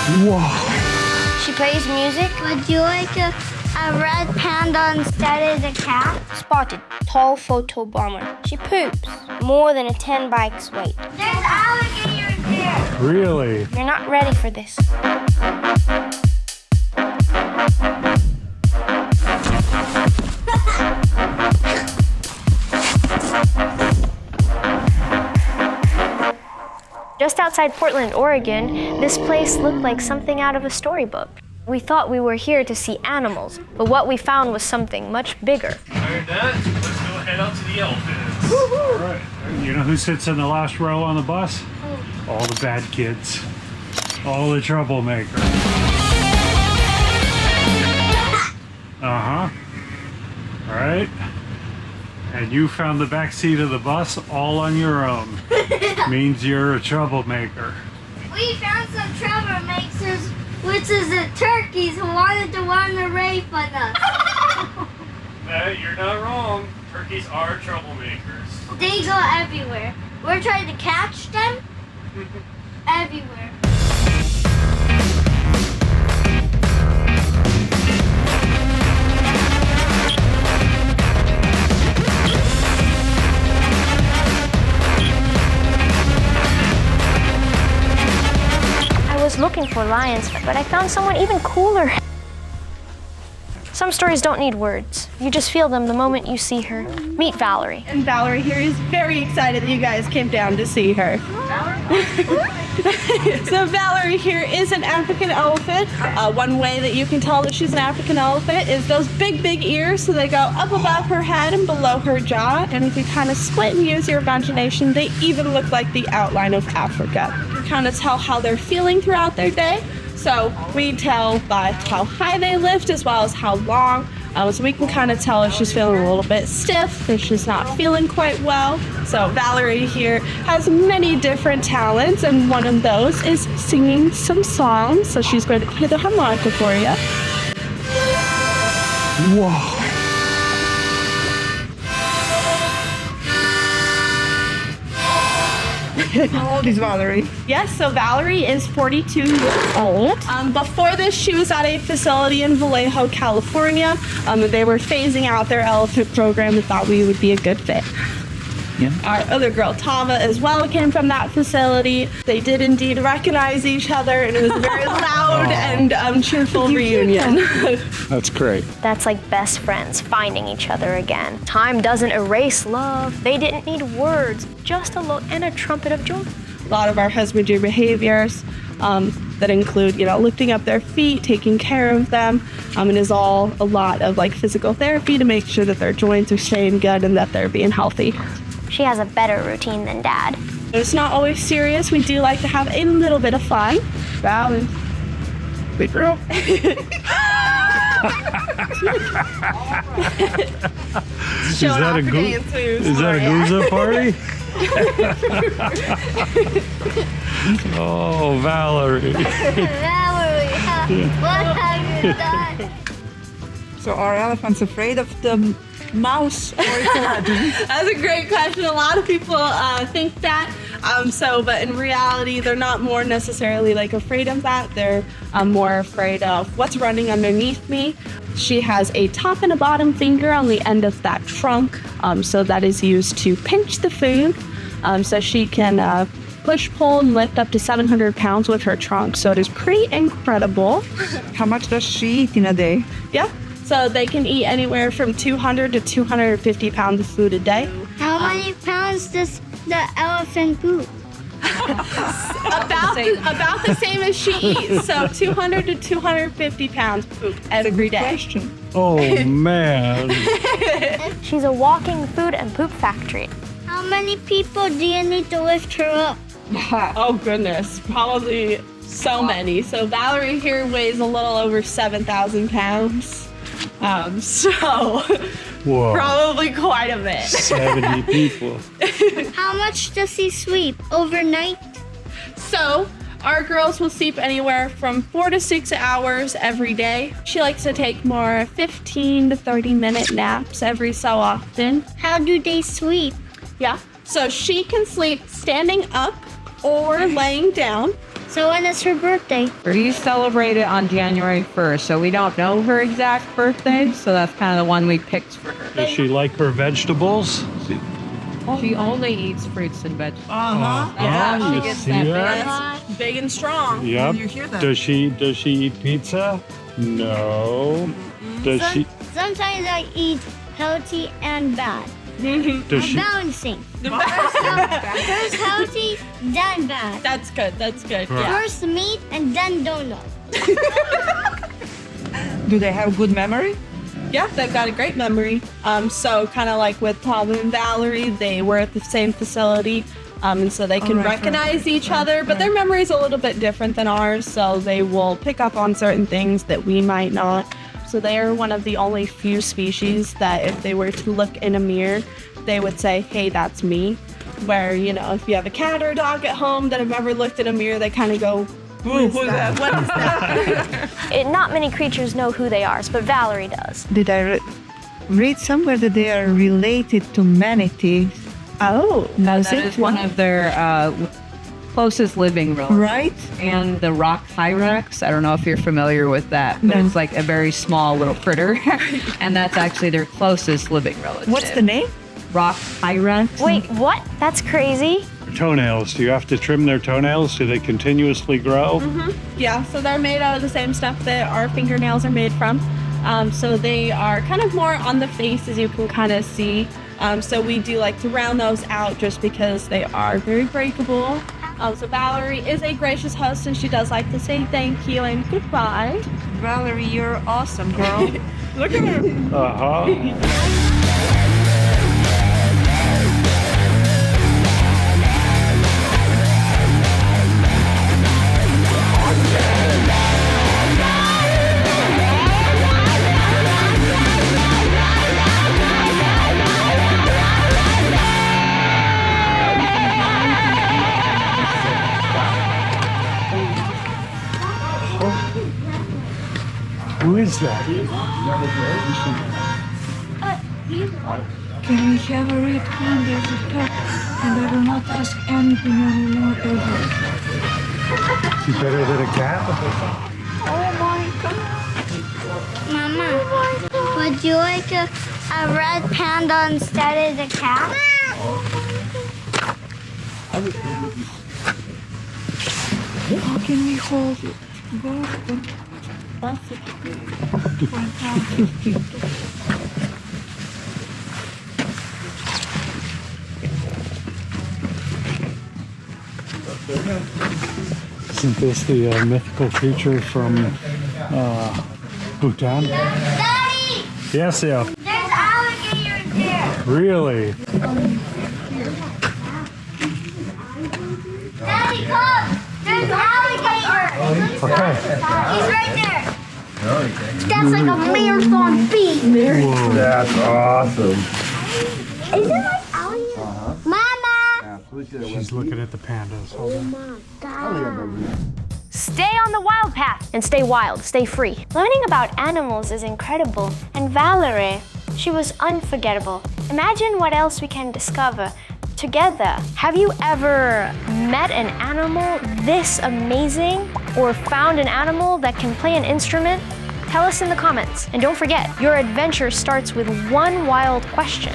Whoa. She plays music. Would you like a red panda instead of the cat? Spotted, tall photo bomber. She poops more than a 10 bikes weight. There's alligators there. Really? You're not ready for this. Just outside Portland, Oregon, this place looked like something out of a storybook. We thought we were here to see animals, but what we found was something much bigger. Alright, Dad, let's go head out to the elephants. All right. You know who sits in the last row on the bus? All the bad kids. All the troublemakers. Uh-huh. All right. And you found the back seat of the bus all on your own. Means you're a troublemaker. We found some troublemakers, which is the turkeys who wanted to run the race on us. You're not wrong. Turkeys are troublemakers. They go everywhere. We're trying to catch them everywhere. I was looking for lions, but I found someone even cooler. Some stories don't need words. You just feel them the moment you see her. Meet Valerie. And Valerie here is very excited that you guys came down to see her. So Valerie here is an African elephant. One way that you can tell that she's an African elephant is those big, big ears. So they go up above her head and below her jaw. And if you kind of squint and use your imagination, they even look like the outline of Africa. You kind of tell how they're feeling throughout their day. So we tell by how high they lift as well as how long. So we can kind of tell if she's feeling a little bit stiff, if she's not feeling quite well. So Valerie here has many different talents, and one of those is singing some songs. So she's going to play the harmonica for you. Whoa. How old is Valerie? Yes, so Valerie is 42 years old. Before this, she was at a facility in Vallejo, California. They were phasing out their elephant program and thought we would be a good fit. Yeah. Our other girl, Tava, as well, came from that facility. They did indeed recognize each other, and it was a very loud and cheerful reunion. That's great. That's like best friends finding each other again. Time doesn't erase love. They didn't need words, just a look and a trumpet of joy. A lot of our husbandry behaviors that include, lifting up their feet, taking care of them, and is all a lot of like physical therapy to make sure that their joints are staying good and that they're being healthy. She has a better routine than Dad. It's not always serious. We do like to have a little bit of fun. Balance. Big girl. Showing off her dance moves. Is that a Gooza party? Oh, Valerie. Valerie, what have you done? So are elephants afraid of the mouse or That's a great question. A lot of people think that. But in reality, they're not more necessarily afraid of that. They're more afraid of what's running underneath me. She has a top and a bottom finger on the end of that trunk. So that is used to pinch the food. So she can push, pull, and lift up to 700 pounds with her trunk. So it is pretty incredible. How much does she eat in a day? Yeah. So they can eat anywhere from 200 to 250 pounds of food a day. How many pounds does the elephant poop? About the same as she eats. So 200 to 250 pounds poop every day. Question. Oh, man. She's a walking food and poop factory. How many people do you need to lift her up? Oh goodness, probably so many. So Valerie here weighs a little over 7,000 pounds. Whoa. Probably quite a bit. 70 people. How much does he sleep overnight? So our girls will sleep anywhere from 4 to 6 hours every day. She likes to take more 15 to 30-minute naps every so often. How do they sleep? Yeah. So she can sleep standing up or laying down. So when is her birthday? We celebrate it on January 1st, so we don't know her exact birthday, so that's kind of the one we picked for her. Does she like her vegetables? She only eats fruits and vegetables. Yeah, Oh, she you gets see that that? big and strong. Yep. You hear that? Does she eat pizza? No. Does she Sometimes I eat healthy and bad. does she Balancing. First healthy, then bad. That's good. That's good. Right. Yeah. First meat and then donut. Do they have good memory? Yeah, they've got a great memory. So kind of like with Tom and Valerie, they were at the same facility, and so they can right, recognize each other. But their memory is a little bit different than ours, so they will pick up on certain things that we might not. So they are one of the only few species that if they were to look in a mirror, they would say, "Hey, that's me." Where, you know, if you have a cat or a dog at home that have ever looked in a mirror, they kind of go, "Who's that? What is that?" Not many creatures know who they are, but Valerie does. Did I read somewhere that they are related to manatees? Oh, That is one of their closest living relatives. Right? And the rock hyrax, I don't know if you're familiar with that, but No. it's like a very small little critter. And that's actually their closest living relative. What's the name? Rock hyrax. Wait, what? That's crazy. toenails? Do you have to trim their toenails? Do they continuously grow? Yeah, so they're made out of the same stuff that our fingernails are made from. So they are kind of more on the face, as you can kind of see. So we do like to round those out just because they are very breakable. So Valerie is a gracious host, and she does like to say thank you and goodbye. Valerie, you're awesome, girl. Look at her. Who is that? Can we have a red hand as a pet? And I will not ask anything anymore ever. Is he better than a cat? Mama, would you like a red panda instead of the cat? How can we hold it? Isn't this the mythical creature from Bhutan? Daddy! Yes, yeah. There's alligators there! Really? Daddy, come! There's alligators! Okay. He's right there! That's like a marathon beat! Whoa. That's awesome. Is it like alligators? Mama! She's looking at the pandas. Hold on. Stay on the wild path and stay wild, stay free. Learning about animals is incredible. And Valerie, she was unforgettable. Imagine what else we can discover together. Have you ever met an animal this amazing or found an animal that can play an instrument? Tell us in the comments. And don't forget, your adventure starts with one wild question.